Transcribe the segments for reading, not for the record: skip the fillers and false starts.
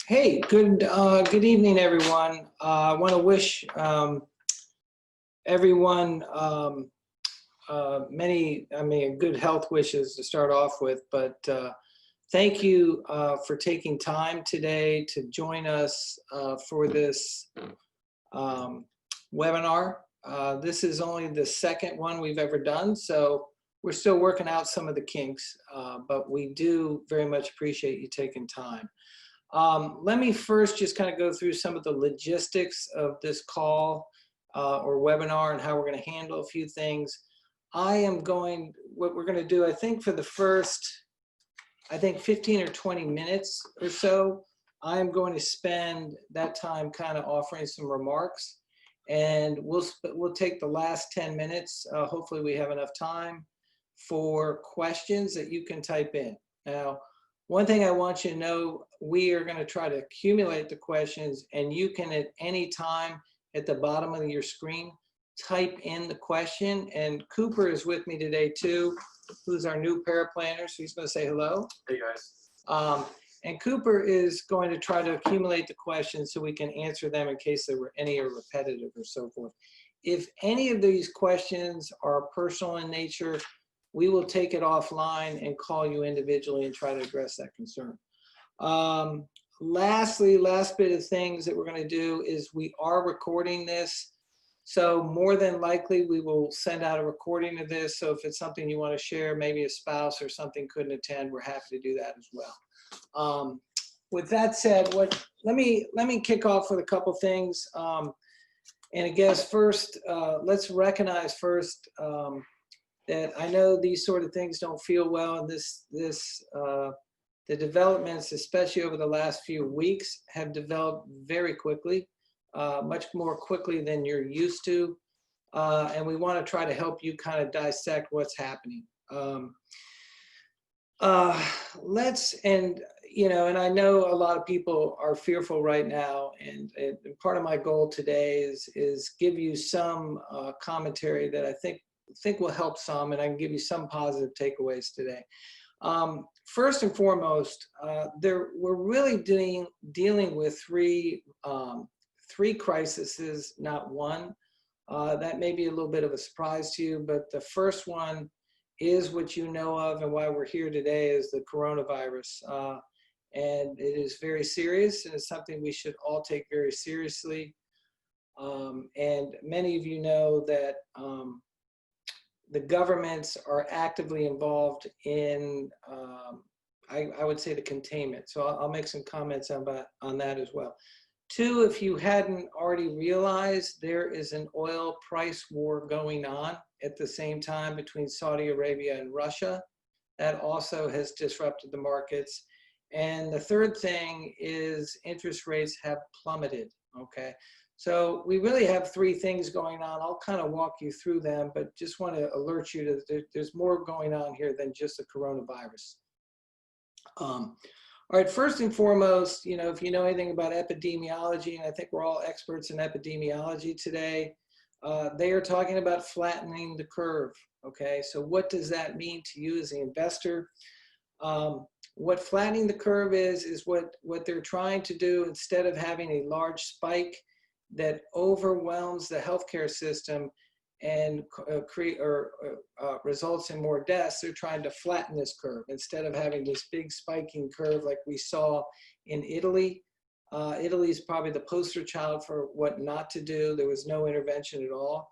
Hey, good evening, everyone. I want to wish everyone good health wishes to start off with. But thank you for taking time today to join us for this webinar. This is only the second one we've ever done, so we're still working out some of the kinks, but we do very much appreciate you taking time. Let me first just kind of go through some of the logistics of this call or webinar and how we're going to handle a few things. What we're going to do, I think for the first, 15 or 20 minutes or so, I'm going to spend that time kind of offering some remarks, and we'll take the last 10 minutes. Hopefully we have enough time for questions that you can type in. Now, one thing I want you to know, we are going to try to accumulate the questions, and you can at any time at the bottom of your screen type in the question. And Cooper is with me today too, who's our new paraplanner, so he's going to say hello. Hey guys. And Cooper is going to try to accumulate the questions so we can answer them in case there were any are repetitive or so forth. If any of these questions are personal in nature, we will take it offline and call you individually and try to address that concern. Lastly, last bit of things that we're going to do is we are recording this. So more than likely, we will send out a recording of this. So if it's something you want to share, maybe a spouse or something couldn't attend, we're happy to do that as well. With that said, let me kick off with a couple things. And I guess first, let's recognize first that I know these sort of things don't feel well, and the developments, especially over the last few weeks, have developed very quickly, much more quickly than you're used to, and we want to try to help you kind of dissect what's happening. And I know a lot of people are fearful right now, and part of my goal today is give you some commentary that I think will help some, and I can give you some positive takeaways today. First and foremost, we're really dealing with three crises, not one. That may be a little bit of a surprise to you, but the first one is what you know of, and why we're here today is the coronavirus. And it is very serious, and it's something we should all take very seriously. And many of you know that the governments are actively involved in, I would say, the containment. So I'll make some comments on that as well. Two, if you hadn't already realized, there is an oil price war going on at the same time between Saudi Arabia and Russia. That also has disrupted the markets. And the third thing is interest rates have plummeted, okay? So we really have three things going on. I'll kind of walk you through them, but just want to alert you that there's more going on here than just the coronavirus. All right, first and foremost, if you know anything about epidemiology, and I think we're all experts in epidemiology today, they are talking about flattening the curve, okay? So what does that mean to you as an investor? What flattening the curve is what they're trying to do. Instead of having a large spike that overwhelms the healthcare system and results in more deaths, they're trying to flatten this curve. Instead of having this big spiking curve like we saw in Italy. Italy is probably the poster child for what not to do. There was no intervention at all.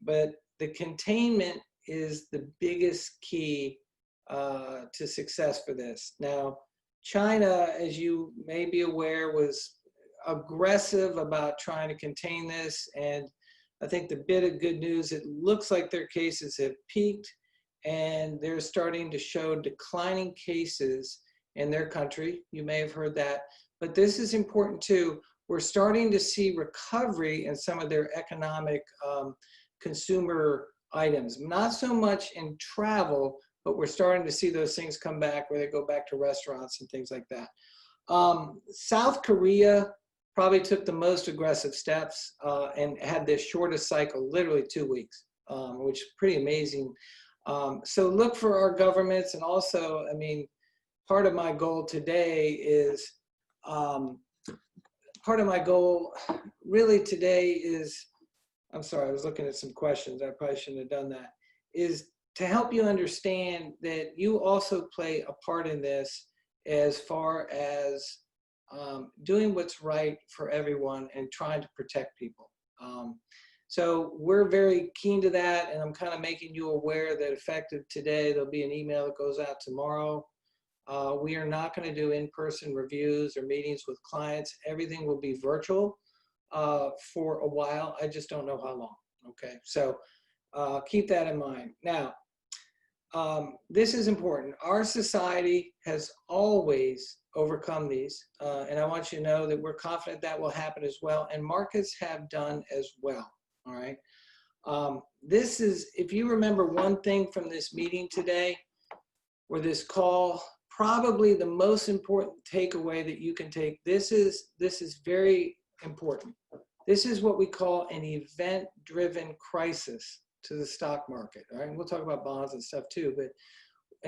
But the containment is the biggest key to success for this. Now, China, as you may be aware, was aggressive about trying to contain this, and I think the bit of good news, it looks like their cases have peaked, and they're starting to show declining cases in their country. You may have heard that, but this is important too. We're starting to see recovery in some of their economic consumer items, not so much in travel, but we're starting to see those things come back where they go back to restaurants and things like that. South Korea probably took the most aggressive steps and had the shortest cycle, literally 2 weeks, which is pretty amazing. So look for our governments, and also, I mean, part of my goal today is part of my goal really today is, I'm sorry, I was looking at some questions. I probably shouldn't have done that, is to help you understand that you also play a part in this as far as doing what's right for everyone and trying to protect people. So we're very keen to that, and I'm kind of making you aware that effective today, there'll be an email that goes out tomorrow. We are not going to do in-person reviews or meetings with clients. Everything will be virtual for a while. I just don't know how long. Okay, so keep that in mind. Now, this is important. Our society has always overcome these, and I want you to know that we're confident that will happen as well, and markets have done as well. All right. This is, if you remember one thing from this meeting today or this call, probably the most important takeaway that you can take. This is very important. This is what we call an event-driven crisis to the stock market. All right, and we'll talk about bonds and stuff too, but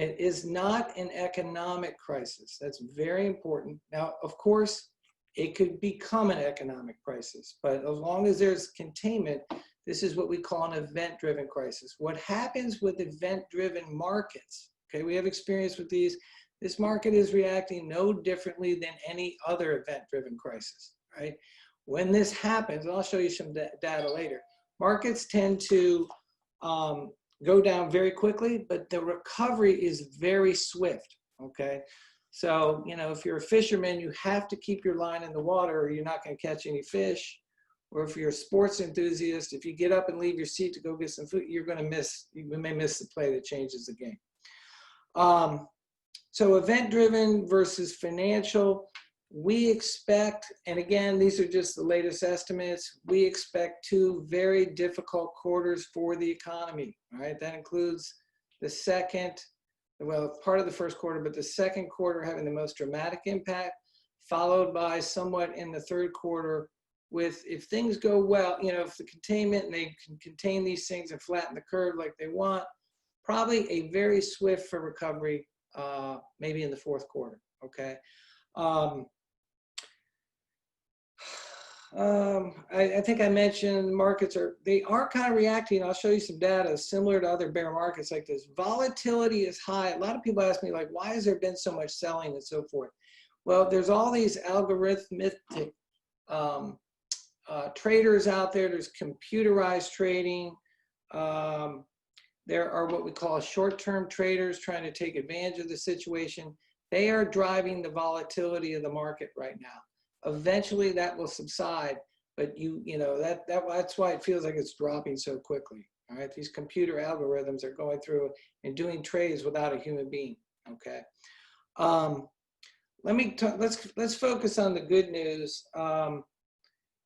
it is not an economic crisis. That's very important. Now, of course, it could become an economic crisis, but as long as there's containment, this is what we call an event-driven crisis. What happens with event-driven markets, okay, we have experience with these. This market is reacting no differently than any other event-driven crisis, right? When this happens, and I'll show you some data later, markets tend to go down very quickly, but the recovery is very swift, okay? So, you know, if you're a fisherman, you have to keep your line in the water or you're not going to catch any fish. Or if you're a sports enthusiast, if you get up and leave your seat to go get some food, you're going to miss, you may miss the play that changes the game. So event-driven versus financial, we expect, and again, these are just the latest estimates, we expect 2 very difficult quarters for the economy, all right? That includes the second, well, part of the first quarter, but the second quarter having the most dramatic impact, followed by somewhat in the third quarter with, if things go well, you know, if the containment and they can contain these things and flatten the curve like they want, probably a very swift for recovery, maybe in the fourth quarter, okay? I think I mentioned markets they are kind of reacting. I'll show you some data similar to other bear markets like this. Volatility is high. A lot of people ask me, like, why has there been so much selling and so forth? Well, there's all these algorithmic traders out there. There's computerized trading. There are what we call short-term traders trying to take advantage of the situation. They are driving the volatility of the market right now. Eventually that will subside, but you know, that's why it feels like it's dropping so quickly. All right, these computer algorithms are going through and doing trades without a human being. Okay, let's focus on the good news.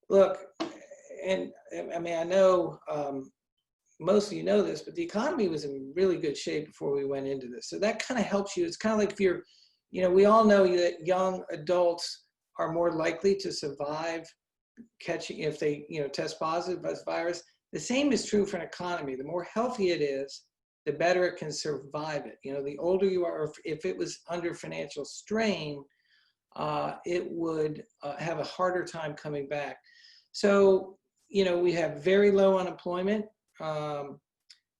Look, and I mean, I know most of you know this, but the economy was in really good shape before we went into this, so that kind of helps you. It's kind of like if you're, you know, we all know that young adults are more likely to survive catching, if they, you know, test positive for this virus. The same is true for an economy. The more healthy it is, the better it can survive it. You know, the older you are, or if it was under financial strain, it would have a harder time coming back. So, you know, we have very low unemployment.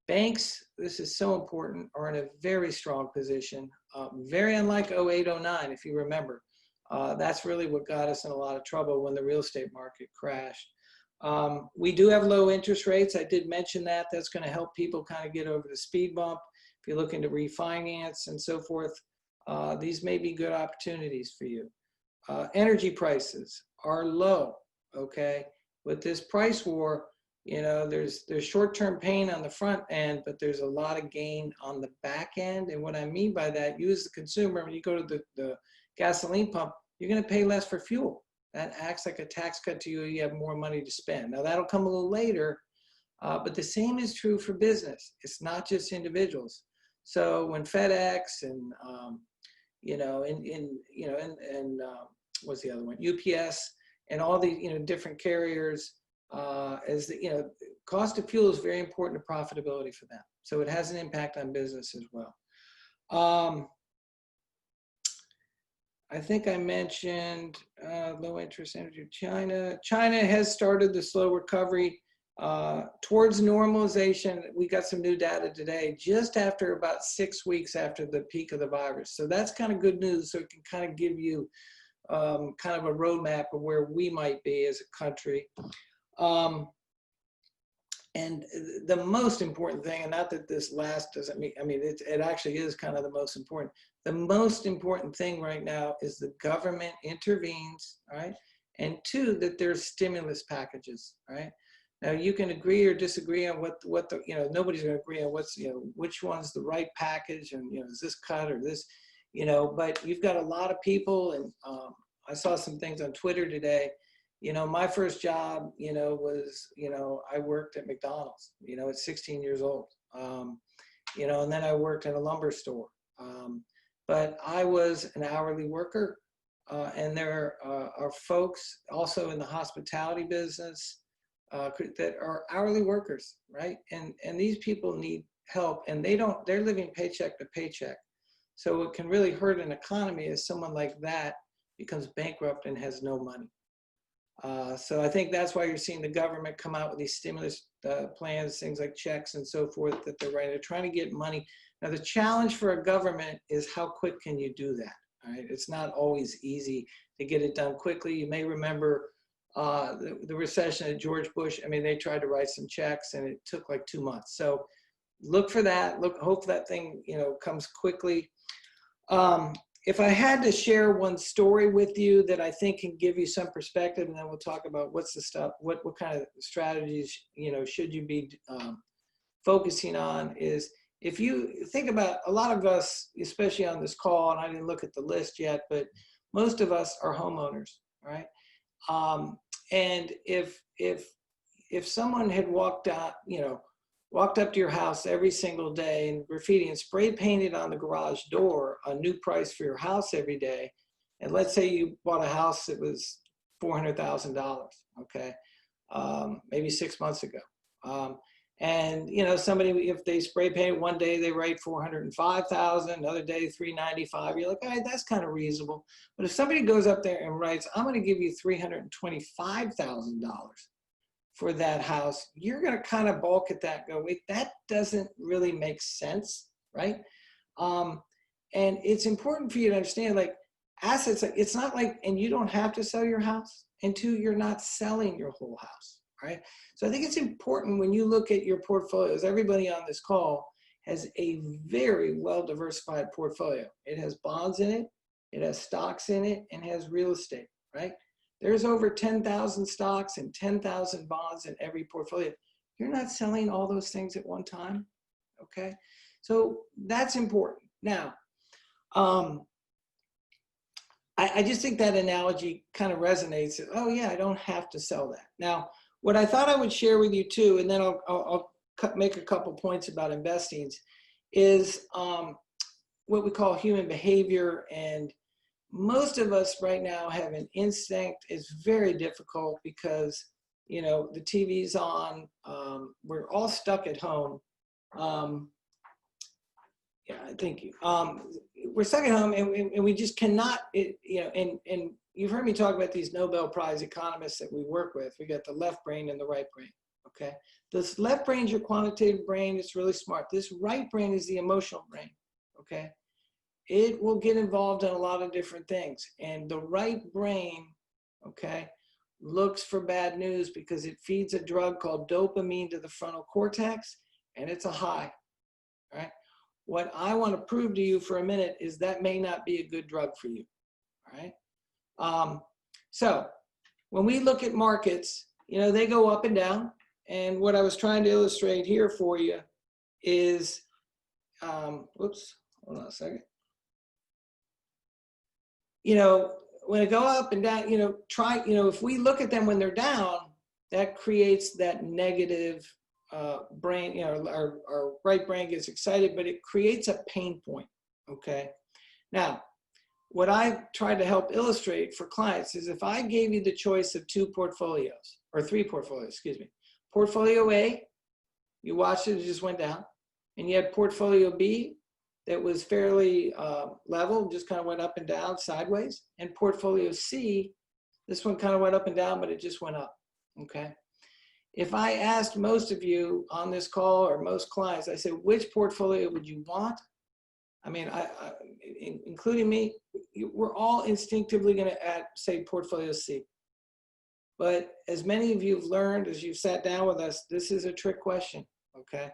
Banks, this is so important, are in a very strong position, very unlike 08, 09, if you remember. That's really what got us in a lot of trouble when the real estate market crashed. We do have low interest rates. I did mention that. That's going to help people kind of get over the speed bump. If you're looking to refinance and so forth, these may be good opportunities for you. Energy prices are low, okay? With this price war, you know, there's short-term pain on the front end, but there's a lot of gain on the back end. And what I mean by that, you as the consumer, when you go to the gasoline pump, you're going to pay less for fuel. That acts like a tax cut to you. You have more money to spend. Now that'll come a little later, but the same is true for business. It's not just individuals. So when FedEx and you know, what's the other one? UPS and all the, you know, different carriers, as the, you know, cost of fuel is very important to profitability for them. So it has an impact on business as well. I think I mentioned low interest energy. China. China has started the slow recovery towards normalization. We got some new data today, just after about 6 weeks after the peak of the virus. So that's kind of good news. So it can kind of give you kind of a roadmap of where we might be as a country. And the most important thing, and not that this last doesn't mean, I mean, it actually is kind of the most important. The most important thing right now is the government intervenes, right? And two, that there's stimulus packages, right? Now you can agree or disagree on what the, you know, nobody's going to agree on what's, you know, which one's the right package, and, you know, is this cut or this, you know, but you've got a lot of people, and I saw some things on Twitter today. You know, my first job, you know, was, you know, I worked at McDonald's, you know, at 16 years old, you know, and then I worked in a lumber store. But I was an hourly worker, and there are folks also in the hospitality business that are hourly workers, right? And these people need help, and they're living paycheck to paycheck. So what can really hurt an economy is someone like that becomes bankrupt and has no money. So I think that's why you're seeing the government come out with these stimulus plans, things like checks and so forth that they're writing. They're trying to get money. Now the challenge for a government is how quick can you do that, right? It's not always easy to get it done quickly. You may remember the recession of George Bush. I mean, they tried to write some checks and it took like 2 months. So look for that. Hope that thing, you know, comes quickly. If I had to share one story with you that I think can give you some perspective, and then we'll talk about what's the stuff, what kind of strategies, you know, should you be focusing on, is if you think about a lot of us, especially on this call, and I didn't look at the list yet, but most of us are homeowners, right? And if someone had walked out, you know, walked up to your house every single day and graffiti and spray painted on the garage door a new price for your house every day, and let's say you bought a house that was $400,000, okay, maybe 6 months ago, and you know, somebody, if they spray paint one day, they write 405,000, another day 395. You're like, all right, that's kind of reasonable. But if somebody goes up there and writes, I'm going to give you $325,000 for that house, you're going to kind of balk at that and go, wait, that doesn't really make sense, right? And it's important for you to understand, like, assets, it's not like, and you don't have to sell your house, and two, you're not selling your whole house, right? So I think it's important when you look at your portfolios, everybody on this call has a very well diversified portfolio. It has bonds in it, it has stocks in it, and has real estate, right? There's over 10,000 stocks and 10,000 bonds in every portfolio. You're not selling all those things at one time, okay? So that's important. Now, I just think that analogy kind of resonates. Oh yeah, I don't have to sell that. Now, what I thought I would share with you too, and then I'll make a couple points about investing, is what we call human behavior. And most of us right now have an instinct. It's very difficult because, you know, the TV's on, we're all stuck at home. Yeah, thank you. We're stuck at home, and we just cannot, you know, and you've heard me talk about these Nobel Prize economists that we work with. We got the left brain and the right brain, okay? This left brain is your quantitative brain. It's really smart. This right brain is the emotional brain, okay? It will get involved in a lot of different things. And the right brain, okay, looks for bad news because it feeds a drug called dopamine to the frontal cortex, and it's a high, right? What I want to prove to you for a minute is that may not be a good drug for you, all right? So when we look at markets, you know, they go up and down. And what I was trying to illustrate here for you is, whoops, hold on a second. You know, when it go up and down, you know, if we look at them when they're down, that creates that negative brain, you know, our right brain gets excited, but it creates a pain point, okay? Now, what I try to help illustrate for clients is if I gave you the choice of 2 portfolios, or 3 portfolios, excuse me. Portfolio A, you watched it, it just went down. And you had portfolio B, that was fairly level, just kind of went up and down sideways. And portfolio C, this one kind of went up and down, but it just went up, okay? If I asked most of you on this call or most clients, I said, which portfolio would you want? I mean, including me, we're all instinctively going to say portfolio C. But as many of you have learned, as you've sat down with us, this is a trick question, okay?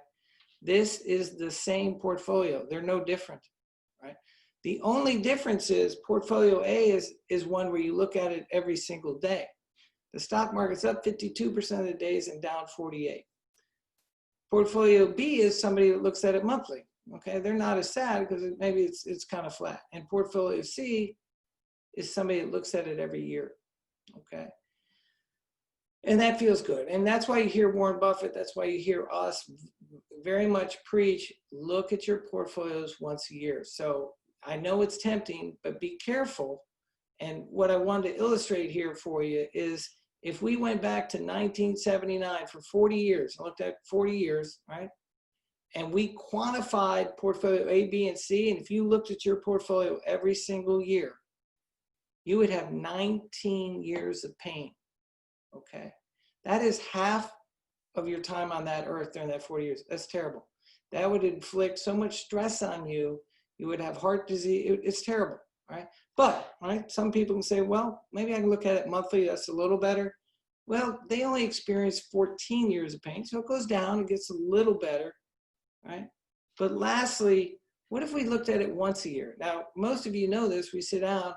This is the same portfolio. They're no different, right? The only difference is portfolio A is one where you look at it every single day. The stock market's up 52% of the days and down 48. Portfolio B is somebody that looks at it monthly. Okay, they're not as sad because maybe it's kind of flat. And portfolio C is somebody that looks at it every year. Okay, and that feels good. And that's why you hear Warren Buffett. That's why you hear us very much preach. Look at your portfolios once a year. So I know it's tempting, but be careful. And what I wanted to illustrate here for you is, if we went back to 1979 for 40 years, I looked at 40 years, right? And we quantified portfolio A, B, and C, and if you looked at your portfolio every single year, you would have 19 years of pain, okay? That is half of your time on that earth during that 40 years. That's terrible. That would inflict so much stress on you. You would have heart disease. It's terrible, right? But, right, some people can say, well, maybe I can look at it monthly. That's a little better. Well, they only experience 14 years of pain, so it goes down. It gets a little better, right? But lastly, what if we looked at it once a year? Now, most of you know this. We sit down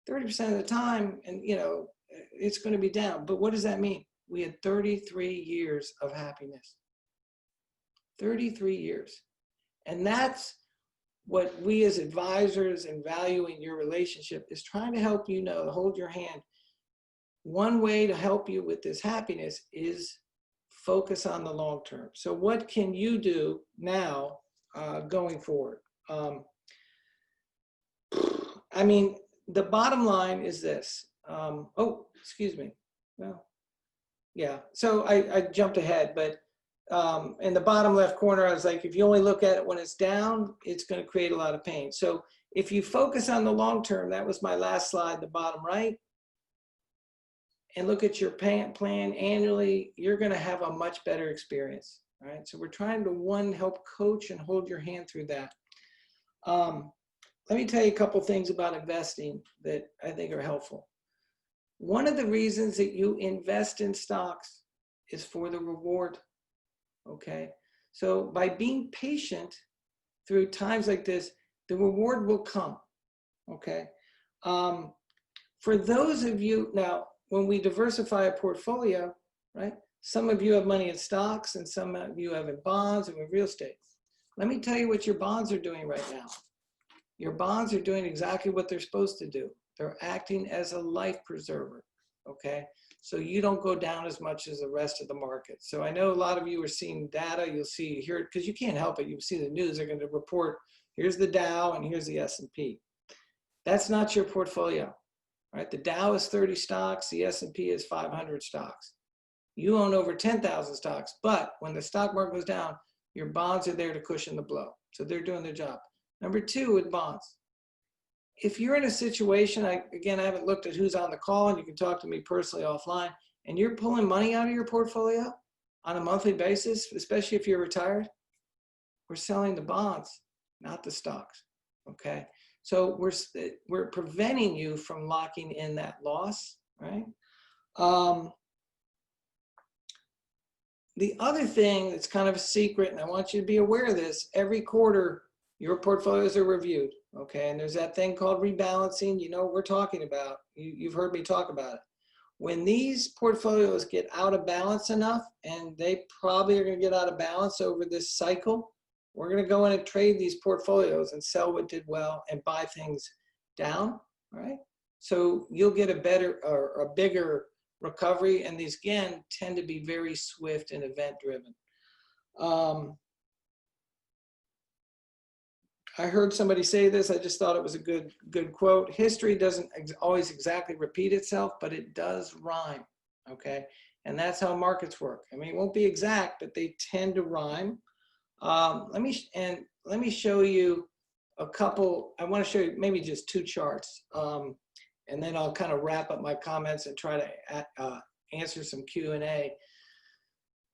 30% of the time, and, you know, it's going to be down. But what does that mean? We had 33 years of happiness. 33 years. And that's what we as advisors and valuing your relationship is trying to help you know, to hold your hand. One way to help you with this happiness is focus on the long term. So what can you do now going forward? I mean, the bottom line is this. Oh, excuse me. Well, yeah, so I jumped ahead, but in the bottom left corner, I was like, if you only look at it when it's down, it's going to create a lot of pain. So if you focus on the long term, that was my last slide, the bottom right, and look at your plan annually, you're going to have a much better experience. All right. So we're trying to, help coach and hold your hand through that. Let me tell you a couple things about investing that I think are helpful. One of the reasons that you invest in stocks is for the reward. Okay. So by being patient through times like this, the reward will come. Okay. For those of you now, when we diversify a portfolio, right? Some of you have money in stocks and some of you have in bonds and with real estate. Let me tell you what your bonds are doing right now. Your bonds are doing exactly what they're supposed to do. They're acting as a life preserver, okay? So you don't go down as much as the rest of the market. So I know a lot of you are seeing data. You'll see here, because you can't help it. You see the news, they're going to report, here's the Dow and here's the S&P. That's not your portfolio. Right? The Dow is 30 stocks, the S&P is 500 stocks. You own over 10,000 stocks, but when the stock market goes down, your bonds are there to cushion the blow. So they're doing their job. Number two, with bonds. If you're in a situation, again, I haven't looked at who's on the call, and you can talk to me personally offline, and you're pulling money out of your portfolio on a monthly basis, especially if you're retired, we're selling the bonds, not the stocks, okay? So we're preventing you from locking in that loss, right? The other thing that's kind of a secret, and I want you to be aware of this, every quarter your portfolios are reviewed, okay? And there's that thing called rebalancing. You know what we're talking about. You've heard me talk about it. When these portfolios get out of balance enough, and they probably are going to get out of balance over this cycle, we're going to go in and trade these portfolios and sell what did well and buy things down, right? So you'll get a better or a bigger recovery. And these, again, tend to be very swift and event driven. I heard somebody say this. I just thought it was a good quote. History doesn't always exactly repeat itself, but it does rhyme, okay? And that's how markets work. I mean, it won't be exact, but they tend to rhyme. Let me show you a couple, I want to show you maybe just two charts. And then I'll kind of wrap up my comments and try to answer some Q&A.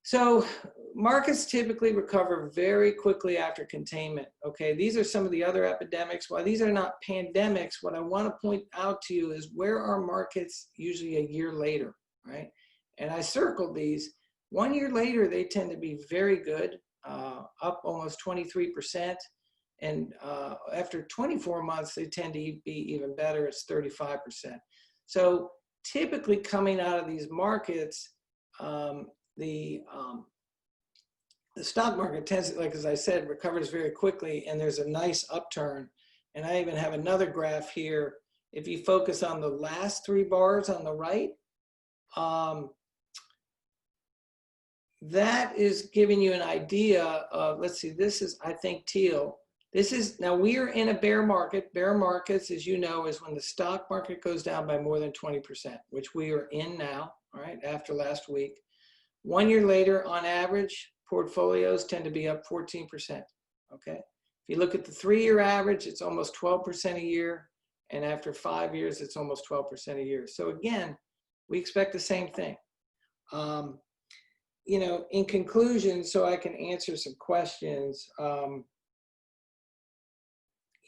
So markets typically recover very quickly after containment. Okay, these are some of the other epidemics. While these are not pandemics, what I want to point out to you is where are markets usually a year later, right? And I circled these. 1 year later, they tend to be very good, up almost 23%. And after 24 months, they tend to be even better. It's 35%. So typically coming out of these markets, the stock market tends to, like as I said, recovers very quickly, and there's a nice upturn. And I even have another graph here. If you focus on the last 3 bars on the right, that is giving you an idea of, let's see, this is, I think, teal. This is, now we are in a bear market. Bear markets, as you know, is when the stock market goes down by more than 20%, which we are in now, all right, after last week. 1 year later, on average, portfolios tend to be up 14%, okay? If you look at the 3-year average, it's almost 12% a year, and after 5 years, it's almost 12% a year. So again, we expect the same thing. You know, in conclusion, so I can answer some questions,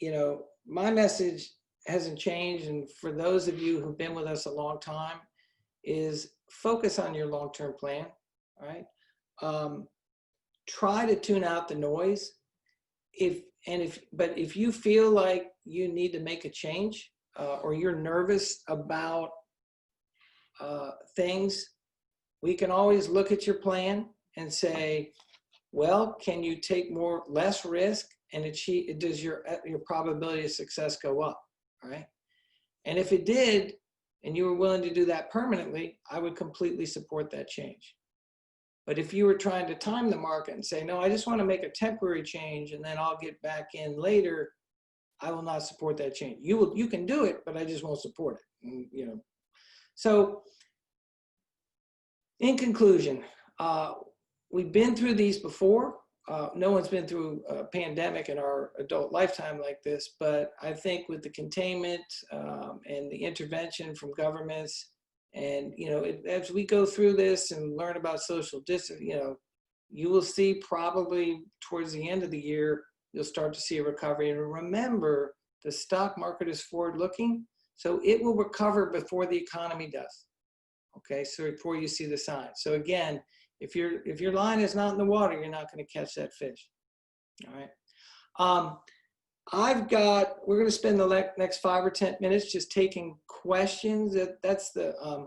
you know, my message hasn't changed, and for those of you who've been with us a long time, is focus on your long-term plan, right? Try to tune out the noise. But if you feel like you need to make a change, or you're nervous about things, we can always look at your plan and say, well, can you take less risk and achieve, does your probability of success go up, right? And if it did, and you were willing to do that permanently, I would completely support that change. But if you were trying to time the market and say, no, I just want to make a temporary change and then I'll get back in later, I will not support that change. You can do it, but I just won't support it. And, you know, so in conclusion, we've been through these before. No one's been through a pandemic in our adult lifetime like this, but I think with the containment and the intervention from governments, and you know, as we go through this and learn about social distance, you know, you will see probably towards the end of the year, you'll start to see a recovery. And remember, the stock market is forward-looking, so it will recover before the economy does. Okay, so before you see the signs. So again, if your line is not in the water, you're not going to catch that fish. All right. We're going to spend the next 5 or 10 minutes just taking questions. That's the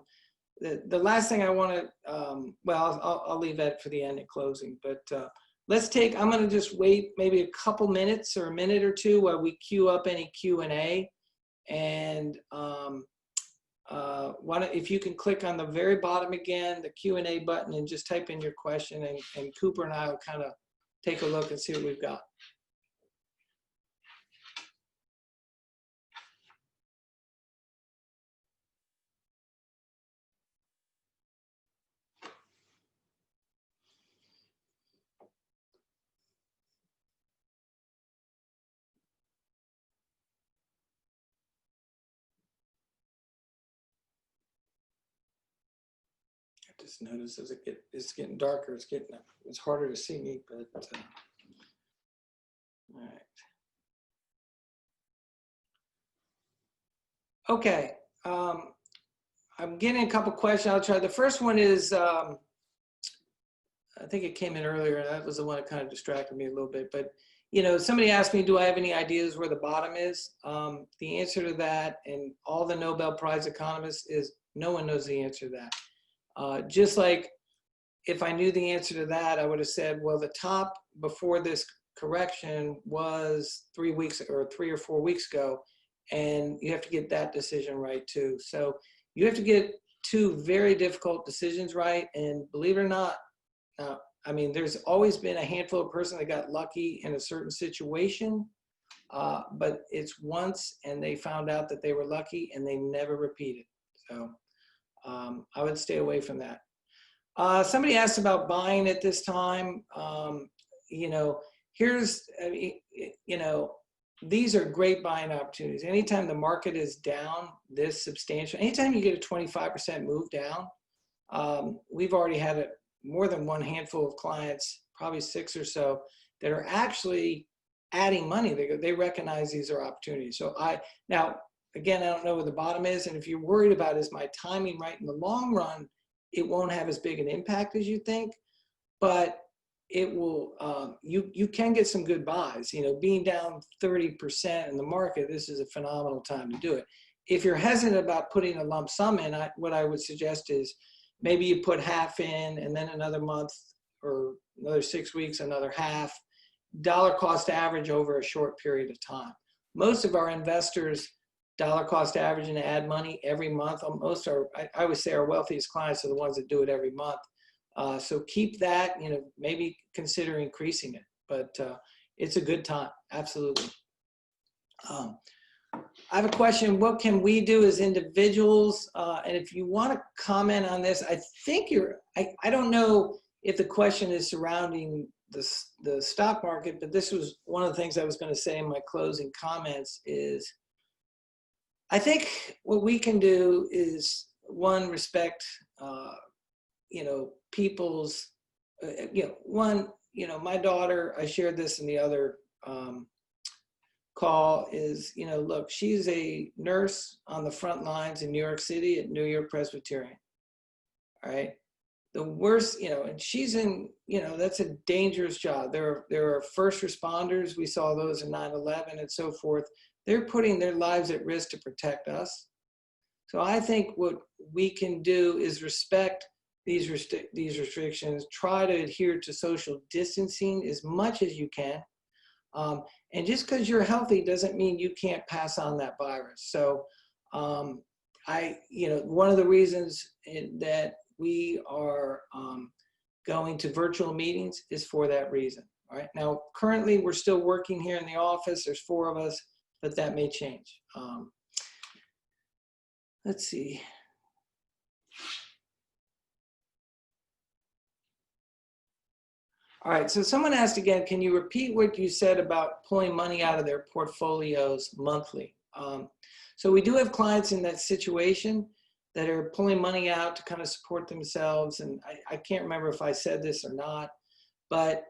last thing I want to, well, I'll leave that for the end in closing, but I'm going to just wait maybe a couple minutes or a minute or two while we queue up any Q&A. And if you can click on the very bottom again, the Q&A button, and just type in your question, and Cooper and I will kind of take a look and see what we've got. I just noticed as it's getting darker, it's harder to see me, but all right. Okay, I'm getting a couple questions. I'll try. The first one is, I think it came in earlier. That was the one that kind of distracted me a little bit. But you know, somebody asked me, do I have any ideas where the bottom is? The answer to that, and all the Nobel Prize economists, is no one knows the answer to that. Just like if I knew the answer to that, I would have said, well, the top before this correction was 3 or 4 weeks ago, and you have to get that decision right too. So you have to get 2 very difficult decisions right, and believe it or not, I mean, there's always been a handful of persons that got lucky in a certain situation, but it's once, and they found out that they were lucky, and they never repeated. So I would stay away from that. Somebody asked about buying at this time. You know, you know, these are great buying opportunities. Anytime the market is down this substantial, anytime you get a 25% move down, we've already had more than one handful of clients, probably 6 or so, that are actually adding money. They recognize these are opportunities. So now, again, I don't know where the bottom is. And if you're worried about is my timing right in the long run, it won't have as big an impact as you think, but it will, you can get some good buys. You know, being down 30% in the market, this is a phenomenal time to do it. If you're hesitant about putting a lump sum in, what I would suggest is maybe you put half in and then another month or another 6 weeks, another half, dollar cost average over a short period of time. Most of our investors dollar cost average and add money every month. Most are, I would say our wealthiest clients are the ones that do it every month. So keep that, you know, maybe consider increasing it, but it's a good time, absolutely. I have a question. What can we do as individuals? And if you want to comment on this, I think I don't know if the question is surrounding the stock market, but this was one of the things I was going to say in my closing comments is, I think what we can do is, one, respect, you know, people's, you know, one, you know, my daughter, I shared this in the other call, is, you know, look, she's a nurse on the front lines in New York City at New York Presbyterian, all right? The worst, you know, and she's in, you know, that's a dangerous job. There are first responders. We saw those in 9/11 and so forth. They're putting their lives at risk to protect us. So I think what we can do is respect these restrictions, try to adhere to social distancing as much as you can. And just because you're healthy doesn't mean you can't pass on that virus. So you know, one of the reasons that we are going to virtual meetings is for that reason. All right. Now, currently, we're still working here in the office. There's 4 of us, but that may change. Let's see. All right. So someone asked again, can you repeat what you said about pulling money out of their portfolios monthly? So we do have clients in that situation that are pulling money out to kind of support themselves. And I can't remember if I said this or not, but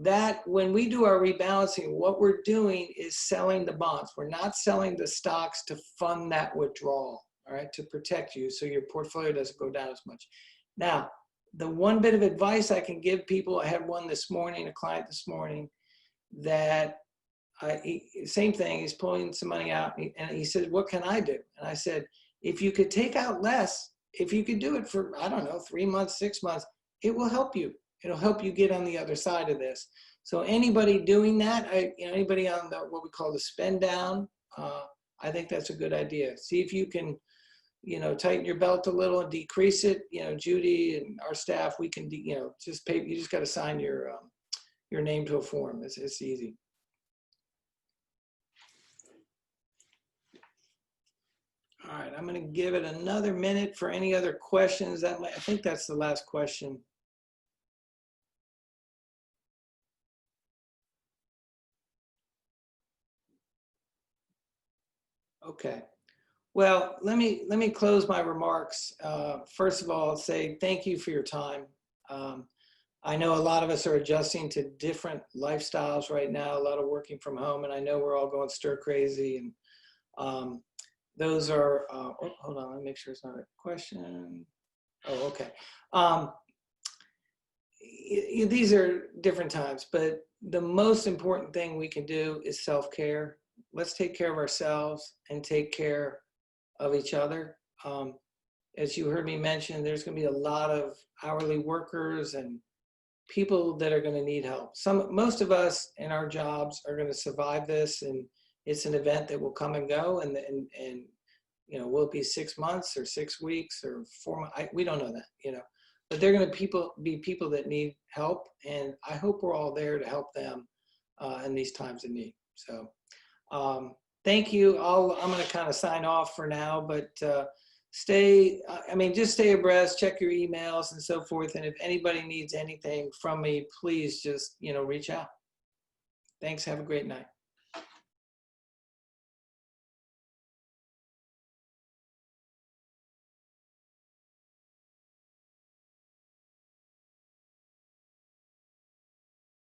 that when we do our rebalancing, what we're doing is selling the bonds. We're not selling the stocks to fund that withdrawal, all right, to protect you so your portfolio doesn't go down as much. Now, the one bit of advice I can give people, I had one this morning, a client this morning, that same thing, he's pulling some money out, and he said, what can I do? And I said, if you could take out less, if you could do it for, I don't know, 3 months, 6 months, it will help you. It'll help you get on the other side of this. So anybody doing that, you know, anybody on what we call the spend down, I think that's a good idea. See if you can, you know, tighten your belt a little and decrease it. You know, Judy and our staff, we can, you know, just pay. You just got to sign your name to a form. It's easy. All right, I'm going to give it another minute for any other questions. I think that's the last question. Okay. Well, let me close my remarks. First of all, I'll say thank you for your time. I know a lot of us are adjusting to different lifestyles right now, a lot of working from home, and I know we're all going stir crazy. And those are, oh, hold on, let me make sure it's not a question. Oh, okay. These are different times, but the most important thing we can do is self-care. Let's take care of ourselves and take care of each other. As you heard me mention, there's going to be a lot of hourly workers and people that are going to need help. Most of us in our jobs are going to survive this, and it's an event that will come and go, and you know, will it be 6 months or 6 weeks or 4 months? We don't know that, you know, but they're going to be people that need help, and I hope we're all there to help them in these times of need. So thank you. I'm going to kind of sign off for now, but just stay abreast, check your emails and so forth. And if anybody needs anything from me, please just, you know, reach out. Thanks. Have a great night.